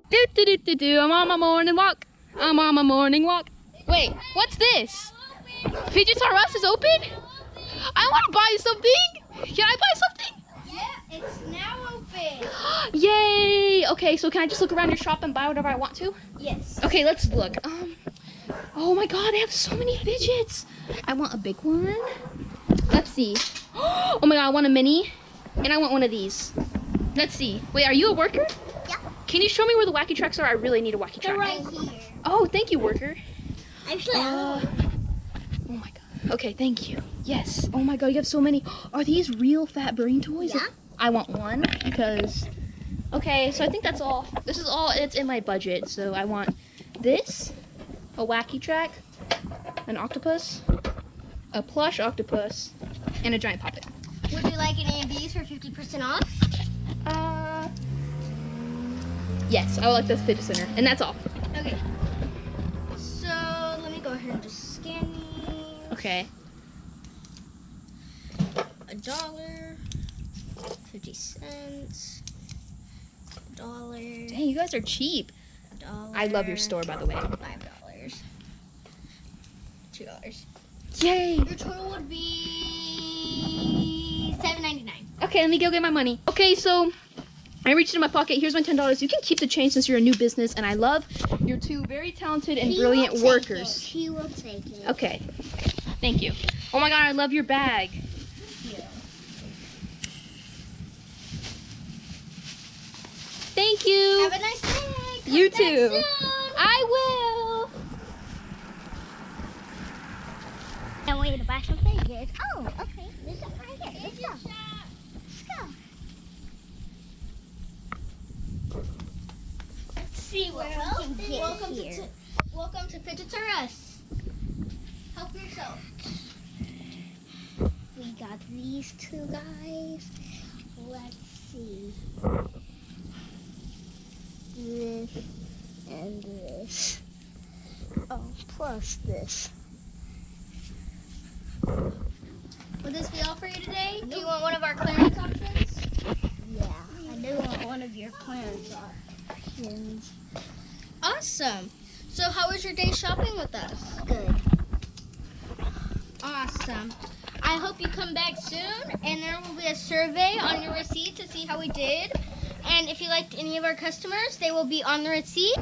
Do do do do do. I'm on my morning walk. I'm on my morning walk. Wait, what's this? Fidgets R Us is open? I want to buy something. Can I buy something? Yeah, it's now open. Yay! Okay, so can I just look around your shop and buy whatever I want to? Yes. Okay, let's look. Oh my God, they have so many fidgets. I want a big one. Let's see. Oh my God, I want a mini, and I want one of these. Let's see. Wait, are you a worker? Yeah. Can you show me where the wacky tracks are? I really need a wacky track. They're right here. Oh, thank you, worker. Actually, Oh my God. Okay, thank you. Yes. Oh my God, you have so many. Are these real fat brain toys? Yeah. I want one because. Okay, so I think that's all. This is all. It's in my budget. So I want this, a wacky track, an octopus, a plush octopus, and a giant puppet. would you like any of these for 50% off? Yes, I would like the fidget center, and that's all. Okay. So let me go ahead and just scan these. Okay. $1, 50 cents, $1. Dang, you guys are cheap. $1. I love your store, by the way. $5. $2. Yay! Your total would be $7.99. Okay, let me go get my money. Okay, so I reached in my pocket. Here's my $10. You can keep the change since you're a new business, and I love your two very talented and brilliant workers. She will take it. Okay, thank you. Oh my God, I love your bag. Thank you. Have a nice day. Come You back too. soon. I will. Can't wait to buy some fidgets. Oh, okay. There's some right here. Let's go. Let's go. Let's see what we can get here. Welcome to Fidgets R Us. Help yourself. We got these two guys. Let's see. This and this. Oh, plus this. Would this be all for you today? Do you want one of our clearance options? Yeah, I do want one of your clearance options. Awesome. So how was your day shopping with us? Good. Awesome. I hope you come back soon, and there will be a survey on your receipt to see how we did. And if you liked any of our customers, they will be on the receipt.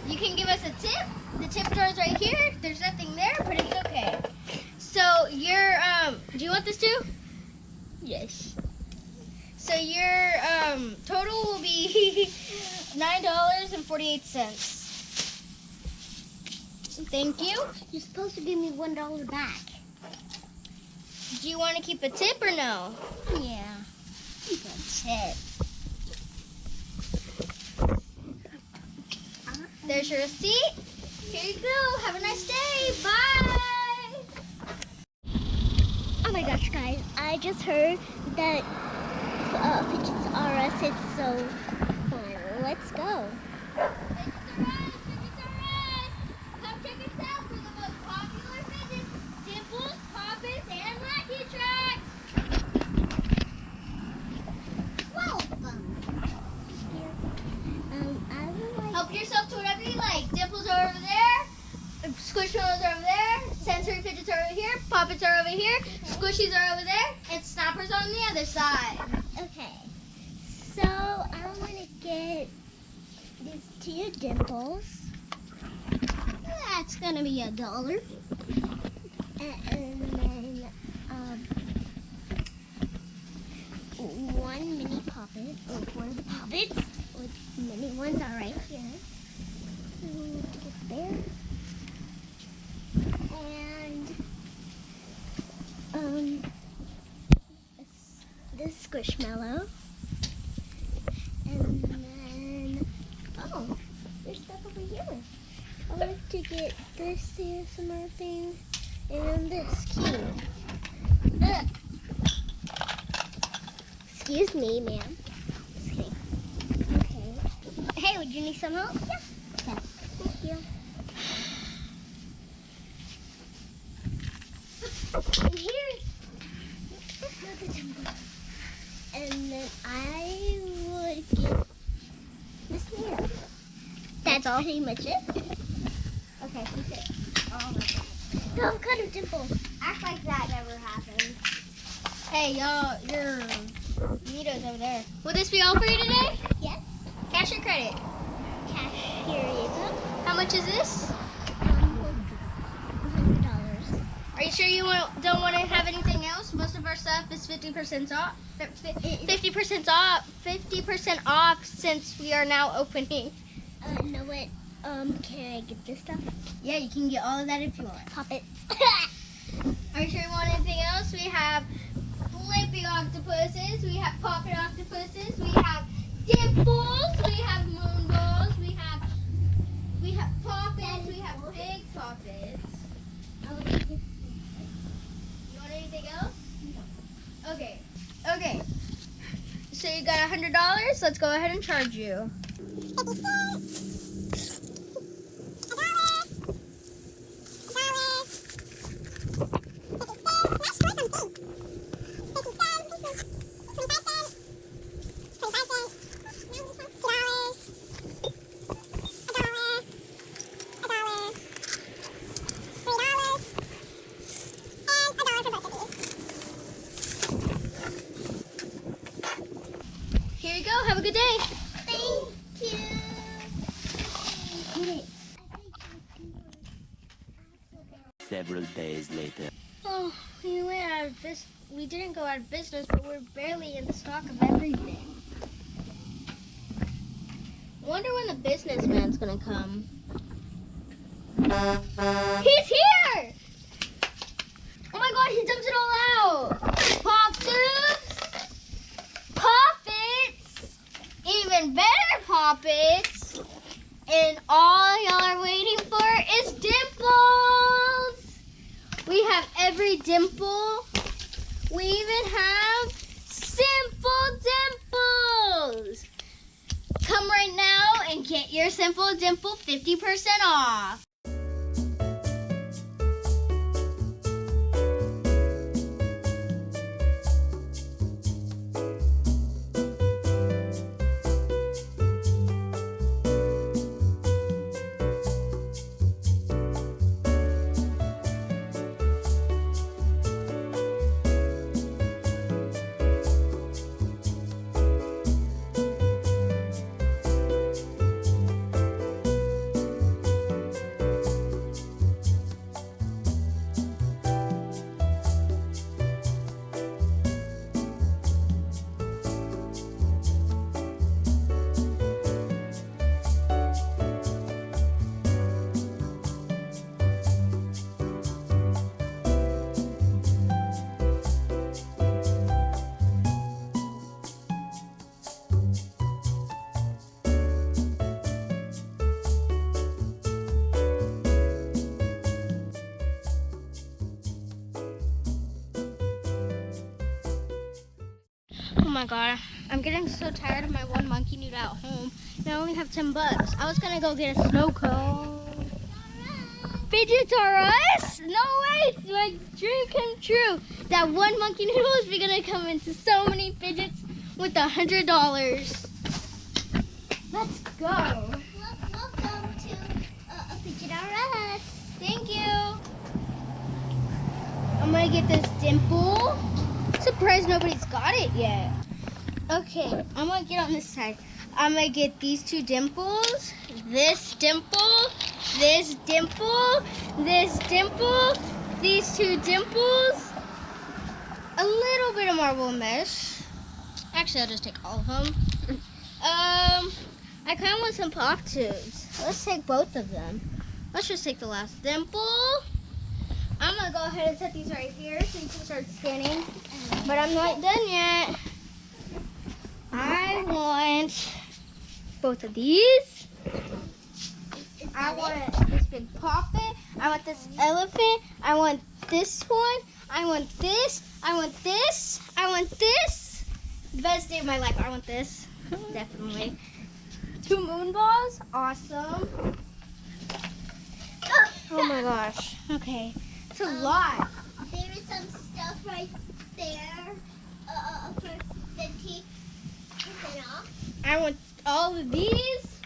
You can give us a tip. The tip jar is right here. There's nothing there, but it's okay. So your do you want this too? Yes. So your total will be $9.48. Thank you. You're supposed to give me $1 back. Do you want to keep a tip or no? Yeah. Keep a tip. There's your receipt. Here you go. Have a nice day. Bye. Oh my gosh, guys. I just heard that Fidgets R Us is so fun. Let's go. Fidgets R Us. Come check us out for the most popular fidgets, dimples, poppets, and wacky tracks. Welcome. Help yourself to whatever you like. Dimples are over there. Squishmallows are over there. Sensory fidgets are over here. Poppets are over here. Okay. Squishies are over there. And snappers on the other side. Okay. So I want to get these two dimples. That's gonna be $1. And then one mini poppet. One of the poppets. Mini ones are right here. Get there. And this squishmallow. And then there's stuff over here. I like to get this ASMR thing and this key. Excuse me, ma'am. Hey, would you need some help? Yeah. Okay. Thank you. And here's another temple. And then I would get this here. That's all? Pretty much it. Okay, keep it. Oh my god. Don't cut a dimple. Act like that never happened. Hey, y'all, your Mito's over there. Will this be all for you today? Yes. Cash or credit? Cash. Here you go. How much is this? $100. Are you sure you don't want to have anything else? Most of our stuff is 50% off. 50% off. 50% off since we are now opening. Know what? Can I get this stuff? Yeah, you can get all of that if you want. Pop it. Are you sure you want anything else? We have flipping octopuses. We have popping octopuses. We have dimples. We have moon balls. We have poppets. We have big poppets. You want anything else? No. Okay. Okay. So you got $100. Let's go ahead and charge you. Here you go. Have a good day. Thank you. Several days later. Oh, we went out of this. We didn't go out of business, but we're barely in stock of everything. I wonder when the businessman's gonna come. He's here! Oh my god, he dumped it all out! Pop tubes! Poppets! Even better poppets! And all y'all are waiting for is dimples! We have every dimple. We even have simple dimples. Come right now and get your simple dimple 50% off. Oh my god, I'm getting so tired of my one monkey noodle at home. And I only have $10. I was gonna go get a snow cone. Fidgets R Us? No way, it's my dream come true. That one monkey noodle is gonna come into so many fidgets with $100. Let's go. Welcome to Fidget R Us. Thank you. I'm gonna get this dimple. Surprised nobody's got it yet. Okay, I'm gonna get on this side. I'm gonna get these two dimples, this dimple, this dimple, this dimple, these two dimples, a little bit of marble mesh. Actually, I'll just take all of them. I kind of want some pop tubes. Let's take both of them. Let's just take the last dimple. I'm gonna go ahead and set these right here so you can start scanning. But I'm not done yet. I want both of these. I want this big poppet. I want this elephant. I want this one. I want this. I want this. I want this. Best day of my life. I want this. Definitely. 2 moon balls. Awesome. Oh my gosh. Okay. It's a lot. There is some stuff right there for 50% off. I want all of these.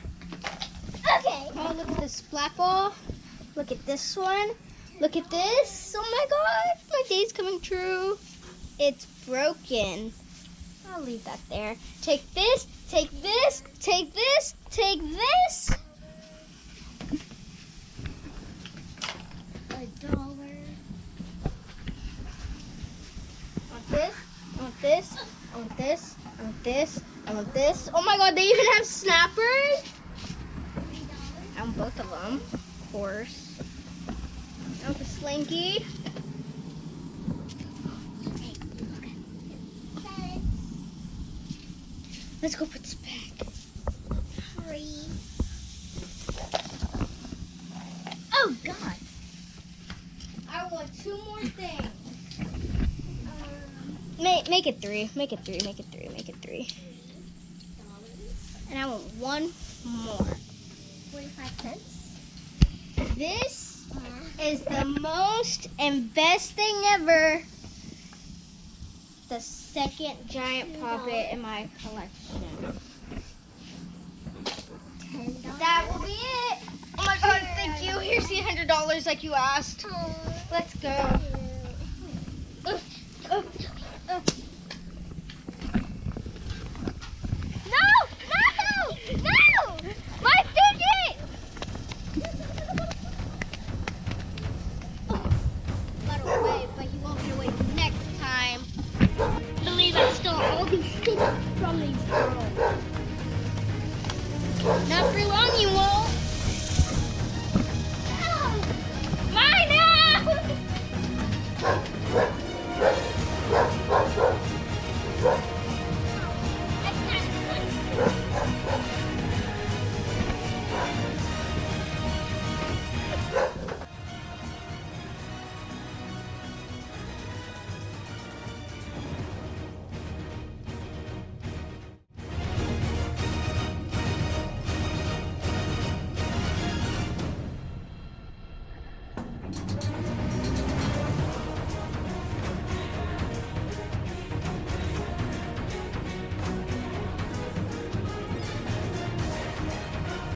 Okay. look at this splat ball. Look at this one. Look at this. Oh my god, my day's coming true. It's broken. I'll leave that there. Take this, take this, take this, take this. $1. I want this, I want this, I want this, I want this, I want this. Oh my god, they even have snappers. I want both of them, of course. I want the slinky. Let's go put this back. Hurry. Oh god. I want 2 more things. Make it 3. Make it 3. Make it 3. Make it 3. And I want 1 more. 45 cents. This is the most and best thing ever. The second giant poppet in my collection. $10. That will be it. Oh my god, thank you. Here's the $100 like you asked. Let's go. No! My fidget! Got away, but he won't get away next time. I believe I stole all these things from these girls. Not for long.